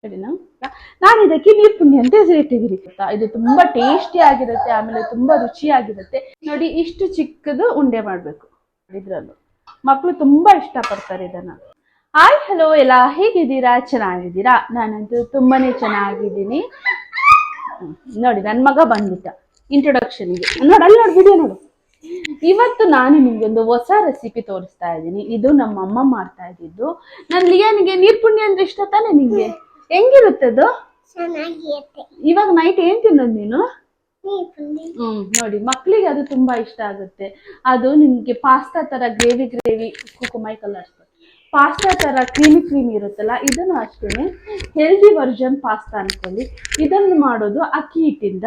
ಸರಿನಾ? ನಾನು ಇದಕ್ಕೆ ನೀರ್ ಪುಂಡಿ ಅಂತ ಹೆಸರಿಟ್ಟಿದ್ದೀನಿ. ಇದು ತುಂಬಾ ಟೇಸ್ಟಿ ಆಗಿರುತ್ತೆ, ಆಮೇಲೆ ತುಂಬಾ ರುಚಿಯಾಗಿರುತ್ತೆ. ನೋಡಿ, ಇಷ್ಟು ಚಿಕ್ಕದು ಉಂಡೆ ಮಾಡ್ಬೇಕು. ಇದ್ರಲ್ಲೂ ಮಕ್ಕಳು ತುಂಬಾ ಇಷ್ಟ ಪಡ್ತಾರೆ ಇದನ್ನ. ಹಾಯ್, ಹಲೋ ಎಲ್ಲ, ಹೇಗಿದ್ದೀರಾ? ಚೆನ್ನಾಗಿದ್ದೀರಾ? ನಾನಂತೂ ತುಂಬಾನೇ ಚೆನ್ನಾಗಿದ್ದೀನಿ. ನೋಡಿ, ನನ್ನ ಮಗ ಬಂದ್ಬಿಟ್ಟ ಇಂಟ್ರೊಡಕ್ಷನ್ಗೆ. ಅಲ್ಲಿ ನೋಡಿ, ವಿಡಿಯೋ ನೋಡು. ಇವತ್ತು ನಾನು ನಿಮ್ಗೊಂದು ಹೊಸ ರೆಸಿಪಿ ತೋರಿಸ್ತಾ ಇದ್ದೀನಿ. ಇದು ನಮ್ಮ ಅಮ್ಮ ಮಾಡ್ತಾ ಇದ್ದಿದ್ದು. ನನ್ ಲಿಯಾನಿಗೆ ನೀರ್ ಪುಂಡಿ ಅಂದ್ರೆ ಇಷ್ಟ ತಾನೆ ನಿಂಗೆ? ಹೆಂಗಿರುತ್ತೆ ಅದು? ಇವಾಗ ನೈಟ್ ಏನ್ ತಿನ್ನೋದು ನೀನು? ನೋಡಿ, ಮಕ್ಳಿಗೆ ಅದು ತುಂಬಾ ಇಷ್ಟ ಆಗುತ್ತೆ. ಅದು ನಿಮ್ಗೆ ಪಾಸ್ತಾ ತರ ಗ್ರೇವಿ ಕುಕುಮೈ ಕಲರ್ಸ್ ಪಾಸ್ತಾ ತರ ಕ್ರೀಮಿ ಇರುತ್ತಲ್ಲ, ಇದನ್ನು ಅಷ್ಟೇನೆ ಹೆಲ್ದಿ ವರ್ಜನ್ ಪಾಸ್ತಾ ಅನ್ಕೊಳ್ಳಿ. ಇದನ್ನು ಮಾಡೋದು ಅಕ್ಕಿ ಹಿಟ್ಟಿಂದ.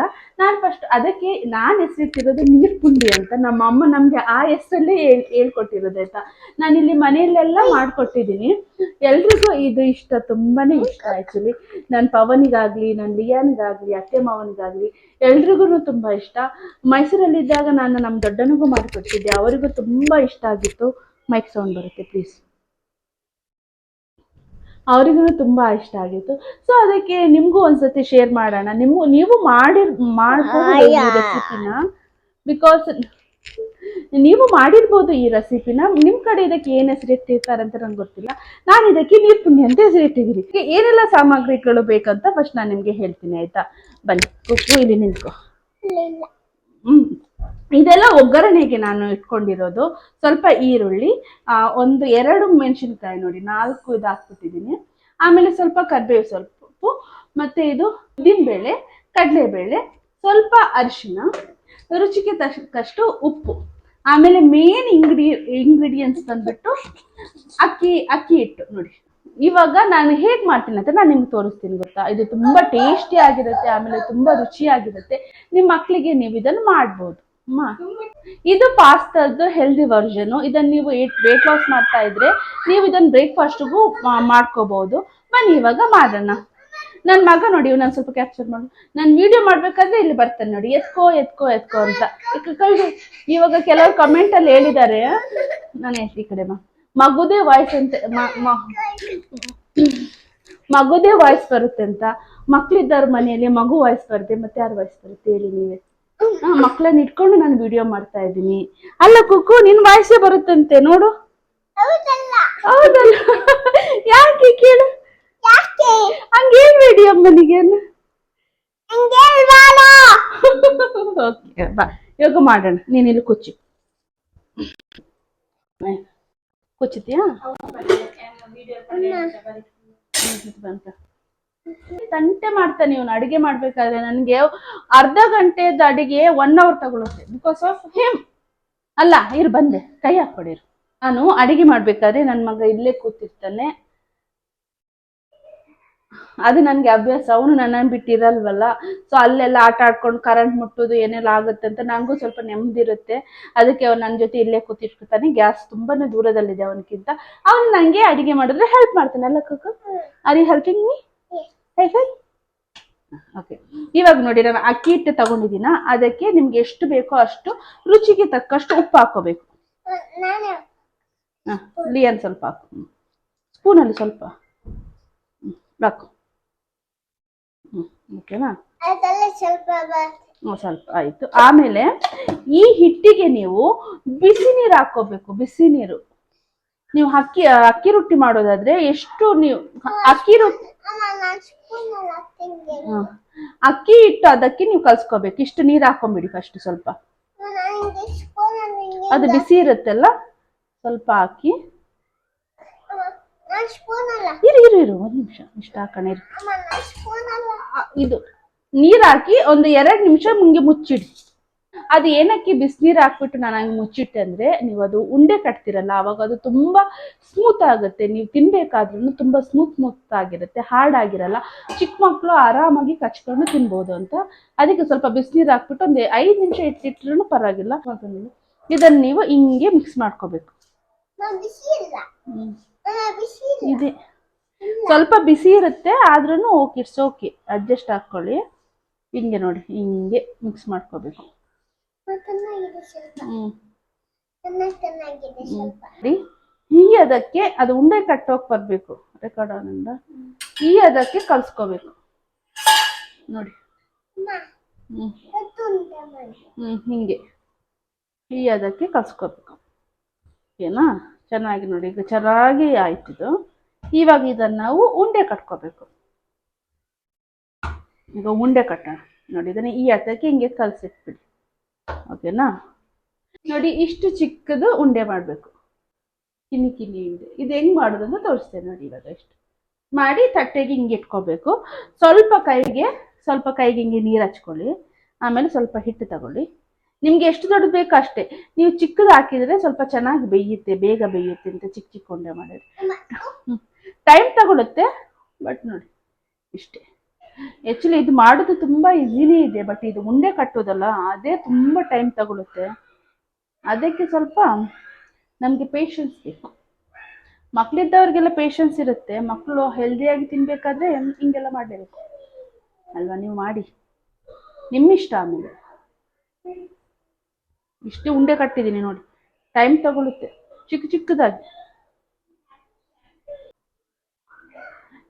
ಅದಕ್ಕೆ ನಾನು ಹೆಸರಿಟ್ಟಿರೋದು ನೀರ್ ಪುಂಡಿ ಅಂತ. ನಮ್ಮ ಅಮ್ಮ ನಮ್ಗೆ ಆ ಹೆಸರಲ್ಲೇ ಹೇಳ್ಕೊಟ್ಟಿರೋದು ಆಯ್ತಾ. ನಾನಿಲ್ಲಿ ಮನೆಯಲ್ಲೆಲ್ಲ ಮಾಡ್ಕೊಟ್ಟಿದ್ದೀನಿ. ಎಲ್ರಿಗೂ ಇದು ಇಷ್ಟ, ತುಂಬಾನೇ ಇಷ್ಟ. ಆಕ್ಚುಲಿ ನನ್ನ ಪವನಿಗಾಗ್ಲಿ, ನನ್ನ ಲಿಯಾನ್ಗಾಗ್ಲಿ, ಅತ್ತೆ ಮಾವನಿಗಾಗ್ಲಿ ಎಲ್ರಿಗೂ ತುಂಬಾ ಇಷ್ಟ. ಮೈಸೂರಲ್ಲಿದ್ದಾಗ ನಾನು ನಮ್ಮ ದೊಡ್ಡನಿಗೂ ಮಾಡಿಕೊಟ್ಟಿದ್ದೆ, ಅವರಿಗೂ ತುಂಬಾ ಇಷ್ಟ ಆಗಿತ್ತು. ಮೈಕ್ ಸೌಂಡ್ ಬರುತ್ತೆ ಪ್ಲೀಸ್. ಅವರಿಗೂ ತುಂಬಾ ಇಷ್ಟ ಆಗಿತ್ತು. ಸೊ ಅದಕ್ಕೆ ನಿಮ್ಗೂ ಒಂದ್ಸತಿ ಶೇರ್ ಮಾಡೋಣ. ನೀವು ಮಾಡ್ಬೋದು ರೆಸಿಪಿನ. ಬಿಕಾಸ್ ನೀವು ಮಾಡಿರ್ಬೋದು ಈ ರೆಸಿಪಿನ. ನಿಮ್ ಕಡೆ ಇದಕ್ಕೆ ಏನ್ ಹೆಸರಿಟ್ಟಿರ್ತಾರಂತ ನಂಗೆ ಗೊತ್ತಿಲ್ಲ. ನಾನು ಇದಕ್ಕೆ ನೀರ್ ಪುಂಡಿ ಅಂತ ಹೆಸರಿಟ್ಟಿದ್ದೀನಿ. ಏನೆಲ್ಲ ಸಾಮಗ್ರಿಗಳು ಬೇಕಂತ ಫಸ್ಟ್ ನಾನು ನಿಮ್ಗೆ ಹೇಳ್ತೀನಿ, ಆಯ್ತಾ? ಬನ್ನಿ, ಕುಕ್ಕು ಇಲ್ಲಿ ನಿಂತ್ಕೊ. ಇದೆಲ್ಲ ಒಗ್ಗರಣೆಗೆ ನಾನು ಇಟ್ಕೊಂಡಿರೋದು. ಸ್ವಲ್ಪ ಈರುಳ್ಳಿ, 2 ಮೆಣಸಿನ್ಕಾಯಿ, ನೋಡಿ 4 ಇದು ಹಾಕ್ಬಿಟ್ಟಿದ್ದೀನಿ. ಆಮೇಲೆ ಸ್ವಲ್ಪ ಕರಿಬೇವು ಸೊಪ್ಪು, ಮತ್ತೆ ಇದು ಉದ್ದಿನಬೇಳೆ, ಕಡಲೆಬೇಳೆ, ಸ್ವಲ್ಪ ಅರಿಶಿನ, ರುಚಿಗೆ ತಕ್ಕಷ್ಟು ಉಪ್ಪು. ಆಮೇಲೆ ಮೇನ್ ಇಂಗ್ರೀಡಿಯೆಂಟ್ಸ್ ಬಂದ್ಬಿಟ್ಟು ಅಕ್ಕಿ ಹಿಟ್ಟು. ನೋಡಿ, ಇವಾಗ ನಾನು ಹೇಗ್ ಮಾಡ್ತೀನಿ ಅಂತ ನಾನು ನಿಮ್ಗೆ ತೋರಿಸ್ತೀನಿ, ಗೊತ್ತಾ? ಇದು ತುಂಬಾ ಟೇಸ್ಟಿ ಆಗಿರುತ್ತೆ, ಆಮೇಲೆ ತುಂಬಾ ರುಚಿಯಾಗಿರುತ್ತೆ. ನಿಮ್ ಮಕ್ಳಿಗೆ ನೀವು ಇದನ್ನು ಮಾಡ್ಬೋದು. ಇದು ಪಾಸ್ತಾದ್ದು ಹೆಲ್ದಿ ವರ್ಜನ್. ಇದನ್ನ ನೀವು ವೇಟ್ ಲಾಸ್ ಮಾಡ್ತಾ ಇದ್ರೆ ನೀವು ಇದನ್ನ ಬ್ರೇಕ್ಫಾಸ್ಟ್ಗೂ ಮಾಡ್ಕೋಬಹುದು. ಬನ್ನಿ ಇವಾಗ ಮಾಡೋಣ. ನನ್ ಮಗ ನೋಡಿ, ನಾನು ಸ್ವಲ್ಪ ಕ್ಯಾಪ್ಚರ್ ಮಾಡು. ನಾನು ವಿಡಿಯೋ ಮಾಡ್ಬೇಕಾದ್ರೆ ಇಲ್ಲಿ ಬರ್ತಾನೆ ನೋಡಿ, ಎತ್ಕೋ ಎತ್ಕೋ ಎತ್ಕೋ ಅಂತ. ಇವಾಗ ಕೆಲವರು ಕಮೆಂಟ್ ಅಲ್ಲಿ ಹೇಳಿದ್ದಾರೆ, ನಾನು ಈ ಕಡೆ ಮಗುದೇ ವಾಯ್ಸ್ ಅಂತ, ಮಗುದೇ ವಾಯ್ಸ್ ಬರುತ್ತೆ ಅಂತ. ಮಕ್ಳಿದ್ದವ್ರ ಮನೆಯಲ್ಲಿ ಮಗು ವಾಯ್ಸ್ ಬರುತ್ತೆ, ಮತ್ತೆ ಯಾರು ವಾಯ್ಸ್ ಬರುತ್ತೆ ಹೇಳಿ ನೀವೇ? ಮಕ್ಕಳನ್ನ ಇಟ್ಕೊಂಡು ನಾನು ವಿಡಿಯೋ ಮಾಡ್ತಾ ಇದ್ದೀನಿ. ಅಲ್ಲ ಕುಕ್ಕು, ನಿನ್ ವಾಯ್ಸೇ ಬರುತ್ತಂತೆ ನೋಡು. ಹೌದಲ್ಲ? ಯಾಕೆ ಕೇಳು? ಹಂಗೇಳ್ಬೇಡಿ ಅಮ್ಮನಿಗೆ. ಓಕೆ, ಬಾ ಇವಾಗ ಮಾಡೋಣ. ನೀನ್ ಇಲ್ಲಿ ಕುಚ್ಚುತ್ತೀಯಾ? ತಂಟೆ ಮಾಡ್ತಾನೆ ಇವನು ಅಡಿಗೆ ಮಾಡ್ಬೇಕಾದ್ರೆ. ನನ್ಗೆ ಅರ್ಧ ಗಂಟೆದ ಅಡಿಗೆ 1 hour ತಗೊಳುತ್ತೆ, ಬಿಕಾಸ್ ಆಫ್ ಹಿಮ್. ಅಲ್ಲ, ಬಂದೆ, ಕೈ ಹಾಕ್ಕೊಡಿರು. ನಾನು ಅಡಿಗೆ ಮಾಡ್ಬೇಕಾದ್ರೆ ನನ್ ಮಗ ಇಲ್ಲೇ ಕೂತಿರ್ತಾನೆ. ಅದು ನನ್ಗೆ ಅಭ್ಯಾಸ. ಅವನು ನನ್ನ ಬಿಟ್ಟಿರಲ್ವಲ್ಲ, ಸೊ ಅಲ್ಲೆಲ್ಲ ಆಟ ಆಡ್ಕೊಂಡು ಕರೆಂಟ್ ಮುಟ್ಟೋದು ಏನೆಲ್ಲ ಆಗುತ್ತೆ ಅಂತ ನಂಗೂ ಸ್ವಲ್ಪ ನೆಮ್ಮದಿರುತ್ತೆ. ಅದಕ್ಕೆ ಅವ್ನು ನನ್ನ ಜೊತೆ ಇಲ್ಲೇ ಕೂತಿರ್ತಾನೆ. ಗ್ಯಾಸ್ ತುಂಬಾನೇ ದೂರದಲ್ಲಿದೆ ಅವನಕ್ಕಿಂತ. ಅವನು ನಂಗೆ ಅಡಿಗೆ ಮಾಡಿದ್ರೆ ಹೆಲ್ಪ್ ಮಾಡ್ತಾನೆ. ಅಲ್ಲ Kukku? Are you helping me? Okay, ಇವಾಗ ನೋಡಿ, ನಾನು ಅಕ್ಕಿ ಹಿಟ್ಟು ತಗೊಂಡಿದ್ದೀನ. ಅದಕ್ಕೆ ನಿಮ್ಗೆ ಎಷ್ಟು ಬೇಕೋ ಅಷ್ಟು ರುಚಿಗೆ ತಕ್ಕಷ್ಟು ಉಪ್ಪು ಹಾಕೋಬೇಕು. ಲಿಯನ್ ಸ್ವಲ್ಪ ಹಾಕು, ಸ್ಪೂನಲ್ಲಿ ಸ್ವಲ್ಪ ಹಾಕು. ಓಕೆನಾ? ಸ್ವಲ್ಪ ಆಯ್ತು. ಆಮೇಲೆ ಈ ಹಿಟ್ಟಿಗೆ ನೀವು ಬಿಸಿ ನೀರು ಹಾಕೋಬೇಕು. ಬಿಸಿ ನೀರು. ನೀವು ಅಕ್ಕಿ ರೊಟ್ಟಿ ಮಾಡೋದಾದ್ರೆ ಎಷ್ಟು ನೀವು ಅಕ್ಕಿ ಹಿಟ್ಟು ಅದಕ್ಕೆ ನೀವು ಕಲ್ಸ್ಕೋಬೇಕು. ಇಷ್ಟು ನೀರು ಹಾಕೊಂಡ್ಬಿಡಿ ಫಸ್ಟ್. ಸ್ವಲ್ಪ ಅದು ಬಿಸಿ ಇರುತ್ತಲ್ಲ, ಸ್ವಲ್ಪ ಹಾಕಿ. ಇರು 1 ನಿಮಿಷ, ಇಷ್ಟ ಹಾಕೋಣ. ಇದು ನೀರ್ ಹಾಕಿ ಒಂದು 2 ನಿಮಿಷ ಮುಂಗೆ ಮುಚ್ಚಿಡಿ. ಅದು ಏನಕ್ಕೆ ಬಿಸಿನೀರು ಹಾಕ್ಬಿಟ್ಟು ನಾನು ಹಂಗೆ ಮುಚ್ಚಿಟ್ಟೆ ಅಂದ್ರೆ, ನೀವು ಅದು ಉಂಡೆ ಕಟ್ತಿರಲ್ಲ, ಅವಾಗ ಅದು ತುಂಬಾ ಸ್ಮೂತ್ ಆಗುತ್ತೆ. ನೀವು ತಿನ್ಬೇಕಾದ್ರೂ ತುಂಬಾ ಸ್ಮೂತ್ ಆಗಿರುತ್ತೆ, ಹಾರ್ಡ್ ಆಗಿರಲ್ಲ. ಚಿಕ್ಕ ಮಕ್ಕಳು ಆರಾಮಾಗಿ ಕಚ್ಕೊಂಡು ತಿನ್ಬೋದು ಅಂತ. ಅದಕ್ಕೆ ಸ್ವಲ್ಪ ಬಿಸಿನೀರು ಹಾಕ್ಬಿಟ್ಟು ಒಂದು 5 ನಿಮಿಷ ಇಟ್ಟಿಟ್ರು ಪರವಾಗಿಲ್ಲ. ಇದನ್ನ ನೀವು ಹಿಂಗೆ ಮಿಕ್ಸ್ ಮಾಡ್ಕೋಬೇಕು. ಇದೆ ಸ್ವಲ್ಪ ಬಿಸಿ ಇರುತ್ತೆ, ಆದ್ರೂ ಓಕೆ, ಇಟ್ಸ್ ಓಕೆ, ಅಡ್ಜಸ್ಟ್ ಹಾಕೊಳ್ಳಿ. ಹಿಂಗೆ ನೋಡಿ, ಹಿಂಗೆ ಮಿಕ್ಸ್ ಮಾಡ್ಕೋಬೇಕು. ಹೀಗೆ ಅದಕ್ಕೆ ಅದು ಉಂಡೆ ಕಟ್ಟೋಕ್ ಬರ್ಬೇಕು. ರೆಕಾರ್ಡ್ ಆನಂದ ಈ ಅದಕ್ಕೆ ಕಲ್ಸ್ಕೋಬೇಕು ನೋಡಿ. ಹಿಂಗೆ ಈ ಅದಕ್ಕೆ ಕಲ್ಸ್ಕೋಬೇಕು. ಓಕೆನಾ? ಚೆನ್ನಾಗಿ ನೋಡಿ, ಈಗ ಚೆನ್ನಾಗಿ ಆಯ್ತಿದು. ಇವಾಗ ಇದನ್ನು ನಾವು ಉಂಡೆ ಕಟ್ಕೋಬೇಕು. ಈಗ ಉಂಡೆ ಕಟ್ಟೋಣ ನೋಡಿ. ಇದನ್ನು ಈ ಅದಕ್ಕೆ ಹಿಂಗೆ ಕಲ್ಸಿಟ್ಬಿಡಿ. ಓಕೆನಾ? ನೋಡಿ, ಇಷ್ಟು ಚಿಕ್ಕದು ಉಂಡೆ ಮಾಡಬೇಕು. ಕಿನಿ ಉಂಡೆ ಇದು ಹೆಂಗ್ ಮಾಡೋದು ಅಂತ ತೋರಿಸ್ತೇನೆ ನೋಡಿ. ಇವಾಗ ಇಷ್ಟು ಮಾಡಿ ತಟ್ಟೆಗೆ ಹಿಂಗೆ ಇಟ್ಕೋಬೇಕು. ಸ್ವಲ್ಪ ಕೈಗೆ ಹಿಂಗೆ ನೀರು ಹಚ್ಕೊಳ್ಳಿ. ಆಮೇಲೆ ಸ್ವಲ್ಪ ಹಿಟ್ಟು ತಗೊಳ್ಳಿ. ನಿಮ್ಗೆ ಎಷ್ಟು ದೊಡ್ಡದು ಬೇಕೋ ಅಷ್ಟೇ. ನೀವು ಚಿಕ್ಕದು ಹಾಕಿದ್ರೆ ಸ್ವಲ್ಪ ಚೆನ್ನಾಗಿ ಬೇಯುತ್ತೆ, ಬೇಗ ಬೇಯುತ್ತೆ ಅಂತ ಚಿಕ್ಕ ಉಂಡೆ ಮಾಡಿದ್ರೆ. ಟೈಮ್ ತಗೊಳುತ್ತೆ, ಬಟ್ ನೋಡಿ ಇಷ್ಟೇ. ಆ್ಯಕ್ಚುಲಿ ಇದು ಮಾಡೋದು ತುಂಬ ಈಸಿನೇ ಇದೆ, ಬಟ್ ಇದು ಉಂಡೆ ಕಟ್ಟೋದಲ್ಲ, ಅದೇ ತುಂಬ ಟೈಮ್ ತಗೊಳುತ್ತೆ. ಅದಕ್ಕೆ ಸ್ವಲ್ಪ ನಮಗೆ ಪೇಷನ್ಸ್ ಬೇಕು. ಮಕ್ಕಳಿದ್ದವ್ರಿಗೆಲ್ಲ ಪೇಷನ್ಸ್ ಇರುತ್ತೆ. ಮಕ್ಕಳು ಹೆಲ್ದಿಯಾಗಿ ತಿನ್ಬೇಕಾದ್ರೆ ಹಿಂಗೆಲ್ಲ ಮಾಡಲೇಬೇಕು ಅಲ್ವಾ? ನೀವು ಮಾಡಿ, ನಿಮ್ಮಿಷ್ಟ. ಆಮೇಲೆ ಇಷ್ಟೇ ಉಂಡೆ ಕಟ್ಟಿದ್ದೀನಿ ನೋಡಿ. ಟೈಮ್ ತಗೊಳುತ್ತೆ ಚಿಕ್ಕದಾಗಿ.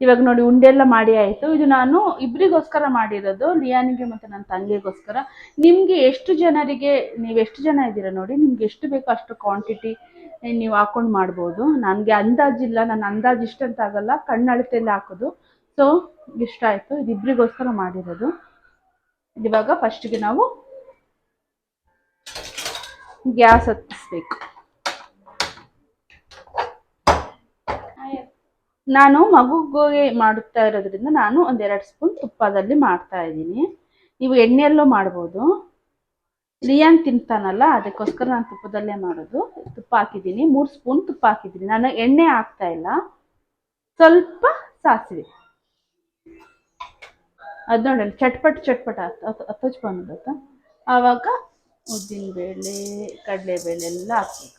ಇವಾಗ ನೋಡಿ ಉಂಡೆ ಎಲ್ಲ ಮಾಡಿ ಆಯಿತು. ಇದು ನಾನು ಇಬ್ಬರಿಗೋಸ್ಕರ ಮಾಡಿರೋದು, ಲಿಯಾನಿಗೆ ಮತ್ತು ನನ್ನ ತಂಗಿಗೋಸ್ಕರ. ನಿಮಗೆ ಎಷ್ಟು ಜನರಿಗೆ, ನೀವು ಎಷ್ಟು ಜನ ಇದ್ದೀರಾ ನೋಡಿ, ನಿಮ್ಗೆ ಎಷ್ಟು ಬೇಕೋ ಅಷ್ಟು ಕ್ವಾಂಟಿಟಿ ನೀವು ಹಾಕೊಂಡು ಮಾಡ್ಬೋದು. ನನಗೆ ಅಂದಾಜಿಲ್ಲ, ನನ್ನ ಅಂದಾಜು ಇಷ್ಟ ಅಂತ ಆಗಲ್ಲ, ಕಣ್ಣಳತೆಯಲ್ಲಿ ಹಾಕೋದು. ಸೊ ಇಷ್ಟ ಆಯಿತು. ಇದು ಇಬ್ಬರಿಗೋಸ್ಕರ ಮಾಡಿರೋದು. ಇವಾಗ ಫಸ್ಟಿಗೆ ನಾವು ಗ್ಯಾಸ್ ಹತ್ತಿಸ್ಬೇಕು. ನಾನು ಮಗುಗೆ ಮಾಡುತ್ತಾ ಇರೋದ್ರಿಂದ ನಾನು 1-2 ಸ್ಪೂನ್ ತುಪ್ಪದಲ್ಲಿ ಮಾಡ್ತಾ ಇದ್ದೀನಿ. ನೀವು ಎಣ್ಣೆಯಲ್ಲೂ ಮಾಡ್ಬೋದು. ಲಿಯಾನ್ ತಿಂತಾನಲ್ಲ, ಅದಕ್ಕೋಸ್ಕರ ನಾನು ತುಪ್ಪದಲ್ಲೇ ಮಾಡೋದು. ತುಪ್ಪ ಹಾಕಿದ್ದೀನಿ, 3 ಸ್ಪೂನ್ ತುಪ್ಪ ಹಾಕಿದ್ದೀನಿ. ನಾನು ಎಣ್ಣೆ ಹಾಕ್ತಾ ಇಲ್ಲ. ಸ್ವಲ್ಪ ಸಾಸಿವೆ, ಅದು ನೋಡಿ ಚಟ್ಪಟ್ ಹತ್ತೋಚ್ ಬಂದ್ಬಿಡುತ್ತ. ಆವಾಗ ಉದ್ದಿನಬೇಳೆ, ಕಡಲೆಬೇಳೆ ಎಲ್ಲ ಹಾಕ್ಬೇಕು.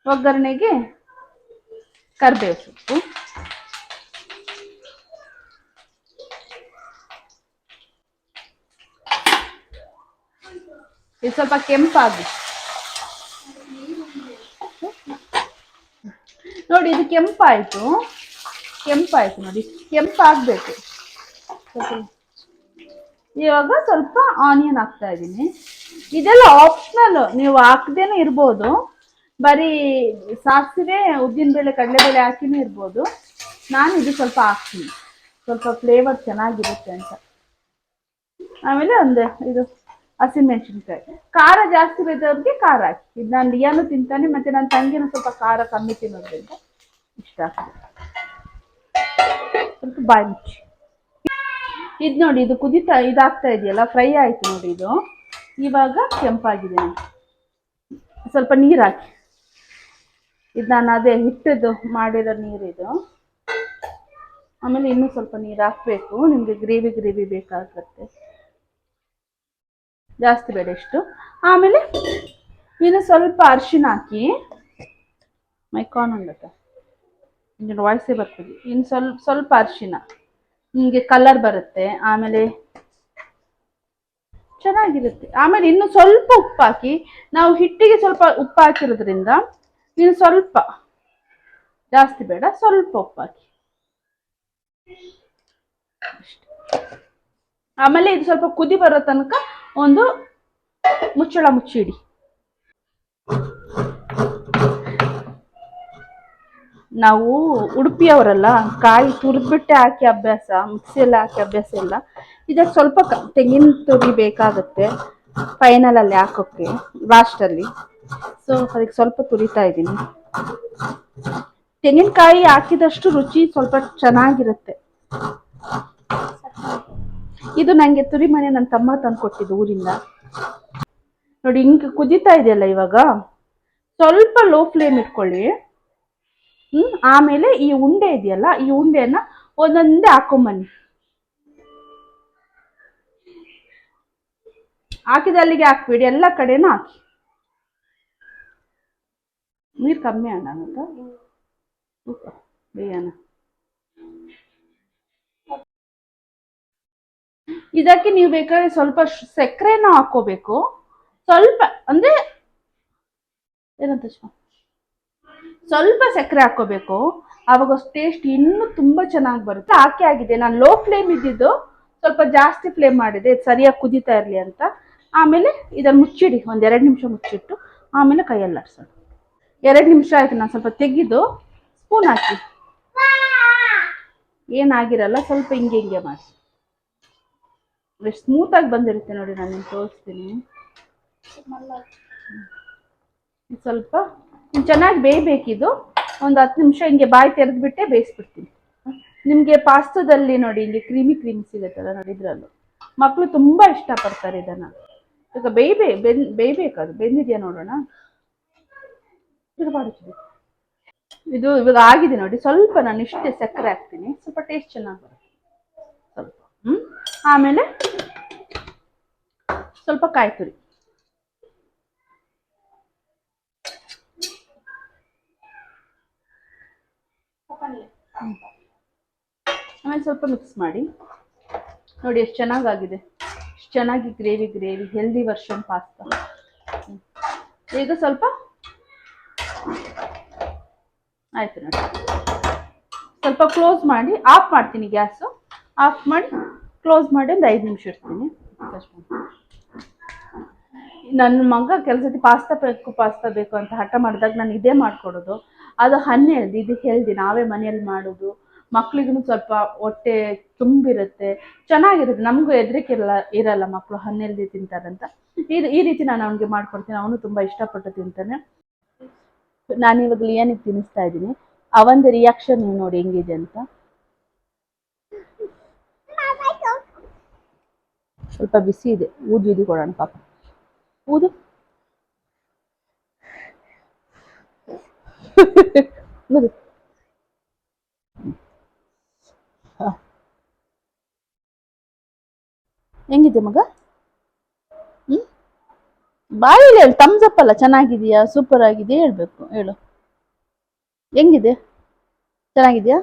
ಒಗ್ಗರಣೆಗೆ ಕರಿಬೇವು ಸೊಪ್ಪು, ಇದು ಸ್ವಲ್ಪ ಕೆಂಪಾಗಿ ನೋಡಿ. ಇದು ಕೆಂಪಾಯಿತು ನೋಡಿ, ಕೆಂಪಾಗಬೇಕು. ಇವಾಗ ಸ್ವಲ್ಪ ಆನಿಯನ್ ಹಾಕ್ತಾ ಇದ್ದೀನಿ. ಇದೆಲ್ಲ ಆಪ್ಷನಲ್, ನೀವು ಹಾಕದೇನೂ ಇರ್ಬೋದು. ಬರೀ ಸಾಸಿವೆ, ಉದ್ದಿನಬೇಳೆ, ಕಡಲೆಬೇಳೆ ಹಾಕಿನೂ ಇರ್ಬೋದು. ನಾನು ಇದು ಸ್ವಲ್ಪ ಹಾಕ್ತೀನಿ, ಸ್ವಲ್ಪ ಫ್ಲೇವರ್ ಚೆನ್ನಾಗಿರುತ್ತೆ ಅಂತ. ಆಮೇಲೆ ಇದು ಹಸಿಮೆಣಸಿನ್ಕಾಯಿ. ಖಾರ ಜಾಸ್ತಿ ಬೇಕಾದವ್ರಿಗೆ ಖಾರ ಹಾಕಿ. ಇದು ನಾನು ಲಿಯಾನು ತಿಂತಾನೆ, ಮತ್ತು ನನ್ನ ತಂಗಿನೂ ಸ್ವಲ್ಪ ಖಾರ ಕಮ್ಮಿ ತಿನ್ನೋದ್ರಿಂದ ಇಷ್ಟ ಆಗ್ತದೆ. ಸ್ವಲ್ಪ ಬಾಯಿ ಮುಚ್ಚಿ. ಇದು ನೋಡಿ, ಇದು ಇದಾಗ್ತಾ ಇದೆಯಲ್ಲ, ಫ್ರೈ ಆಯಿತು ನೋಡಿ. ಇದು ಇವಾಗ ಕೆಂಪಾಗಿದೆ. ಸ್ವಲ್ಪ ನೀರು ಹಾಕಿ. ಇದು ನಾನು ಅದೇ ಹಿಟ್ಟದು ಮಾಡಿರೋ ನೀರಿದು. ಆಮೇಲೆ ಇನ್ನೂ ಸ್ವಲ್ಪ ನೀರು ಹಾಕಬೇಕು. ನಿಮಗೆ ಗ್ರೇವಿ ಬೇಕಾಗುತ್ತೆ, ಜಾಸ್ತಿ ಬೇಡ ಇಷ್ಟು. ಆಮೇಲೆ ಇನ್ನು ಸ್ವಲ್ಪ ಅರಿಶಿನ ಹಾಕಿ. ಮೈಕಾನ್ ಉಂಡತ್ತೆ ನಿಮಗೆ ವಾಯ್ಸೇ ಬರ್ತದೆ. ಇನ್ನು ಸ್ವಲ್ಪ ಅರಿಶಿನ, ನಿಮಗೆ ಕಲರ್ ಬರುತ್ತೆ, ಆಮೇಲೆ ಚೆನ್ನಾಗಿರುತ್ತೆ. ಆಮೇಲೆ ಇನ್ನು ಸ್ವಲ್ಪ ಉಪ್ಪು ಹಾಕಿ. ನಾವು ಹಿಟ್ಟಿಗೆ ಸ್ವಲ್ಪ ಉಪ್ಪು ಹಾಕಿರೋದ್ರಿಂದ ಇನ್ನು ಸ್ವಲ್ಪ, ಜಾಸ್ತಿ ಬೇಡ, ಸ್ವಲ್ಪ ಉಪ್ಪು ಹಾಕಿ. ಆಮೇಲೆ ಇದು ಸ್ವಲ್ಪ ಕುದಿ ಬರೋ ತನಕ ಒಂದು ಮುಚ್ಚಳ ಮುಚ್ಚಿಡಿ. ನಾವು ಉಡುಪಿಯವರಲ್ಲ, ಕಾಯಿ ತುರಿದ್ಬಿಟ್ಟೆ ಹಾಕಿ ಅಭ್ಯಾಸ, ಮಿಕ್ಸಿಯಲ್ಲಿ ಹಾಕಿ ಅಭ್ಯಾಸ ಇಲ್ಲ. ಇದಕ್ಕೆ ಸ್ವಲ್ಪ ತೆಂಗಿನ ತುರಿ ಬೇಕಾಗುತ್ತೆ ಫೈನಲಲ್ಲಿ ಹಾಕೋಕ್ಕೆ, ಲಾಸ್ಟಲ್ಲಿ. ಸೊ ಅದಕ್ಕೆ ಸ್ವಲ್ಪ ತುರಿತಾ ಇದ್ದೀನಿ. ತೆಂಗಿನಕಾಯಿ ಹಾಕಿದಷ್ಟು ರುಚಿ ಸ್ವಲ್ಪ ಚೆನ್ನಾಗಿರುತ್ತೆ. ಇದು ನನಗೆ ತುರಿ ಮನೆ ನನ್ನ ತಮ್ಮ ತಂದು ಕೊಟ್ಟಿದ್ದು ಊರಿಂದ. ನೋಡಿ ಹಿಂಗೆ ಕುದೀತಾ ಇದೆಯಲ್ಲ, ಇವಾಗ ಸ್ವಲ್ಪ ಲೋ ಫ್ಲೇಮ್ ಇಟ್ಕೊಳ್ಳಿ. ಆಮೇಲೆ ಈ ಉಂಡೆ ಇದೆಯಲ್ಲ, ಈ ಉಂಡೆಯನ್ನ ಒಂದೊಂದೇ ಹಾಕೊಂಬನ್ನಿ. ಹಾಕಿದ ಅಲ್ಲಿಗೆ ಹಾಕ್ಬೇಡಿ, ಎಲ್ಲ ಕಡೆನೂ ಹಾಕಿ. ನೀರು ಕಮ್ಮಿ ಆಗುತ್ತೆ ಬೇಯನ. ಇದಕ್ಕೆ ನೀವು ಬೇಕಾದ್ರೆ ಸ್ವಲ್ಪ ಸಕ್ಕರೆನ ಹಾಕೋಬೇಕು. ಸ್ವಲ್ಪ ಅಂದ್ರೆ ಏನಂತ ಸ್ವಲ್ಪ ಸಕ್ಕರೆ ಹಾಕೋಬೇಕು, ಆವಾಗ ಟೇಸ್ಟ್ ಇನ್ನೂ ತುಂಬಾ ಚೆನ್ನಾಗಿ ಬರುತ್ತೆ. ಹಾಕಿ ಆಗಿದೆ, ನಾನು ಲೋ ಫ್ಲೇಮ್ ಇದ್ದಿದ್ದು ಸ್ವಲ್ಪ ಜಾಸ್ತಿ ಫ್ಲೇಮ್ ಮಾಡಿದೆ ಸರಿಯಾಗಿ ಕುದೀತಾ ಇರಲಿ ಅಂತ. ಆಮೇಲೆ ಇದನ್ನು ಮುಚ್ಚಿಡಿ, ಒಂದು 2 ನಿಮಿಷ ಮುಚ್ಚಿಟ್ಟು ಆಮೇಲೆ ಕೈಯಲ್ಲಿ ಆಡ್ಸೋಣ. 2 ನಿಮಿಷ ಆಯ್ತು, ನಾನು ಸ್ವಲ್ಪ ತೆಗೆದು ಸ್ಪೂನ್ ಹಾಕಿ, ಏನಾಗಿರಲ್ಲ, ಸ್ವಲ್ಪ ಹಿಂಗೆ ಹಿಂಗೆ ಮಾಡಿ. ಎಷ್ಟು ಸ್ಮೂತಾಗಿ ಬಂದಿರುತ್ತೆ ನೋಡಿ, ನಾನು ನಿಮ್ಗೆ ತೋರಿಸ್ತೀನಿ. ಸ್ವಲ್ಪ ಚೆನ್ನಾಗಿ ಬೇಯಬೇಕಿದು. ಒಂದು 10 ನಿಮಿಷ ಹಿಂಗೆ ಬಾಯಿ ತೆರೆದ್ಬಿಟ್ಟೆ ಬೇಯಿಸ್ಬಿಡ್ತೀನಿ. ನಿಮಗೆ ಪಾಸ್ತಾದಲ್ಲಿ ನೋಡಿ ಹಿಂಗೆ ಕ್ರೀಮಿ ಸಿಗುತ್ತಲ್ಲ ನೋಡಿ, ಇದ್ರಲ್ಲೂ ಮಕ್ಕಳು ತುಂಬ ಇಷ್ಟಪಡ್ತಾರೆ ಇದನ್ನು. ಈಗ ಬೇಯಬೇಕು, ಅದು ಬೆಂದಿದೆಯಾ ನೋಡೋಣ. ಇದು ಇವಾಗ ಆಗಿದೆ ನೋಡಿ. ಸ್ವಲ್ಪ ನಾನು ಇಷ್ಟೇ ಸಕ್ಕರೆ ಹಾಕ್ತೀನಿ, ಸ್ವಲ್ಪ ಟೇಸ್ಟ್ ಚೆನ್ನಾಗಿ ಬರುತ್ತೆ ಸ್ವಲ್ಪ. ಆಮೇಲೆ ಸ್ವಲ್ಪ ಕಾಯಿ ತುರಿ, ಆಮೇಲೆ ಸ್ವಲ್ಪ ಮಿಕ್ಸ್ ಮಾಡಿ ನೋಡಿ. ಎಷ್ಟು ಚೆನ್ನಾಗಾಗಿದೆ, ಎಷ್ಟು ಚೆನ್ನಾಗಿ ಗ್ರೇವಿ ಹೆಲ್ದಿ ವರ್ಷನ್ ಪಾಸ್ತಾ. ಈಗ ಸ್ವಲ್ಪ ಆಯ್ತು ನೋಡಿ, ಸ್ವಲ್ಪ ಕ್ಲೋಸ್ ಮಾಡಿ ಆಫ್ ಮಾಡ್ತೀನಿ. ಗ್ಯಾಸು ಆಫ್ ಮಾಡಿ ಕ್ಲೋಸ್ ಮಾಡಿ ಒಂದು 5 ನಿಮಿಷ ಇಡ್ತೀನಿ. ನನ್ನ ಮಗ ಕೆಲಸದ ಪಾಸ್ತಾ ಬೇಕು ಅಂತ ಹಠ ಮಾಡಿದಾಗ ನಾನು ಇದೇ ಮಾಡಿಕೊಡೋದು. ಅದು ಅನ್ಹೆಲ್ದಿ, ಇದು ಹೆಲ್ದಿ, ನಾವೇ ಮನೆಯಲ್ಲಿ ಮಾಡೋದು. ಮಕ್ಳಿಗೂ ಸ್ವಲ್ಪ ಹೊಟ್ಟೆ ತುಂಬಿರುತ್ತೆ, ಚೆನ್ನಾಗಿರುತ್ತೆ. ನಮಗೂ ಹೆದರಿಕೆ ಇರಲ್ಲ ಮಕ್ಕಳು ಅನ್ಹೆಲ್ದಿ ತಿಂತಾರಂತ. ಈ ರೀತಿ ನಾನು ಅವನಿಗೆ ಮಾಡ್ಕೊಡ್ತೀನಿ, ಅವನು ತುಂಬ ಇಷ್ಟಪಟ್ಟು ತಿಂತಾನೆ. ನಾನಿವಾಗ ಲಿಯಾನಿಗೆ ತಿನ್ನಿಸ್ತಾ ಇದ್ದೀನಿ, ಅವನದು ರಿಯಾಕ್ಷನ್ ನೋಡಿ ಹೆಂಗಿದೆ ಅಂತ. ಸ್ವಲ್ಪ ಬಿಸಿ ಇದೆ, ಊದು ಕೊಡೋಣ ಪಾಪ. ಊದು ಊದು. ಹೆಂಗಿದೆ ಮಗ? ಬಾಯಲ್ಲಿ ಹೇಳು, ಥಮ್ಸ್ ಅಪ್ ಅಲ್ಲ, ಚೆನ್ನಾಗಿದೆಯಾ ಸೂಪರ್ ಆಗಿದೆ ಹೇಳ್ಬೇಕು. ಹೇಳು ಹೆಂಗಿದೆ, ಚೆನ್ನಾಗಿದೆಯಾ?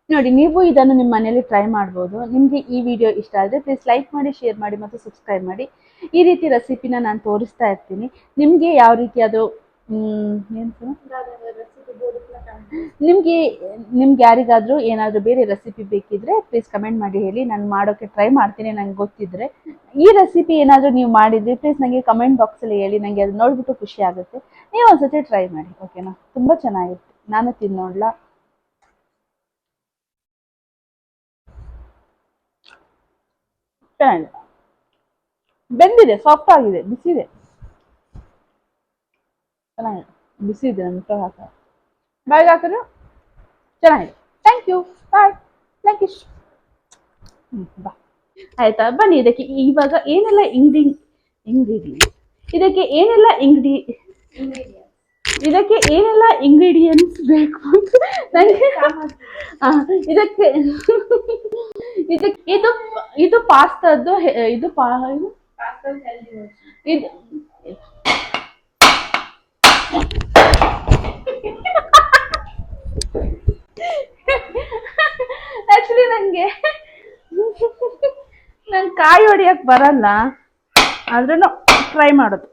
ನೋಡಿ, ನೀವು ಇದನ್ನು ನಿಮ್ಮ ಮನೆಯಲ್ಲಿ ಟ್ರೈ ಮಾಡ್ಬೋದು. ನಿಮಗೆ ಈ ವಿಡಿಯೋ ಇಷ್ಟ ಆದರೆ ಪ್ಲೀಸ್ ಲೈಕ್ ಮಾಡಿ, ಶೇರ್ ಮಾಡಿ ಮತ್ತು ಸಬ್ಸ್ಕ್ರೈಬ್ ಮಾಡಿ. ಈ ರೀತಿ ರೆಸಿಪಿನ ನಾನು ತೋರಿಸ್ತಾ ಇರ್ತೀನಿ. ನಿಮಗೆ ಯಾವ ರೀತಿ ಅದು ನಿಮ್ಗೆ ಯಾರಿಗಾದರೂ ಏನಾದರೂ ಬೇರೆ ರೆಸಿಪಿ ಬೇಕಿದ್ರೆ ಪ್ಲೀಸ್ ಕಮೆಂಟ್ ಮಾಡಿ ಹೇಳಿ, ನಾನು ಮಾಡೋಕ್ಕೆ ಟ್ರೈ ಮಾಡ್ತೀನಿ ನಂಗೆ ಗೊತ್ತಿದ್ರೆ. ಈ ರೆಸಿಪಿ ಏನಾದರೂ ನೀವು ಮಾಡಿದರೆ ಪ್ಲೀಸ್ ನನಗೆ ಕಮೆಂಟ್ ಬಾಕ್ಸಲ್ಲಿ ಹೇಳಿ, ನನಗೆ ಅದು ನೋಡಿಬಿಟ್ಟು ಖುಷಿ ಆಗುತ್ತೆ. ನೀವು ಒಂದ್ಸತಿ ಟ್ರೈ ಮಾಡಿ, ಓಕೆನಾ? ತುಂಬ ಚೆನ್ನಾಗಿತ್ತು, ನಾನು ತಿನ್ನೋಡ್ಲಾ. ಚೆನ್ನಾಗಿದೆ, ಬೆಂದಿದೆ, ಸಾಫ್ಟ್ ಆಗಿದೆ, ಬಿಸಿದೆ, ಚೆನ್ನಾಗಿದೆ, ಬಿಸಿ ಇದೆ. ನನ್ನ ಹಾಕ ಬಾಯ್ಗೆ ಹಾಕಿದ್ರೆ ಚೆನ್ನಾಗಿದೆ. Thank you, bye. Thank you. ಬಾ, ಆಯ್ತಾ? ಬನ್ನಿ, ಇದಕ್ಕೆ ಇವಾಗ ಏನೆಲ್ಲ ಇದಕ್ಕೆ ಏನೆಲ್ಲ ಇಂಗ್ರೀಡಿಯೆಂಟ್ಸ್ ಬೇಕು ಅಂತ ನನಗೆ ಇದಕ್ಕೆ ಇದು ಪಾಸ್ತಾದ್ದು, ಇದು ಆಕ್ಚುಲಿ ನಂಗೆ ಕಾಯಿ ಹೊಡಿಯಕ್ ಬರಲ್ಲ, ಆದ್ರೂ ಟ್ರೈ ಮಾಡೋದು.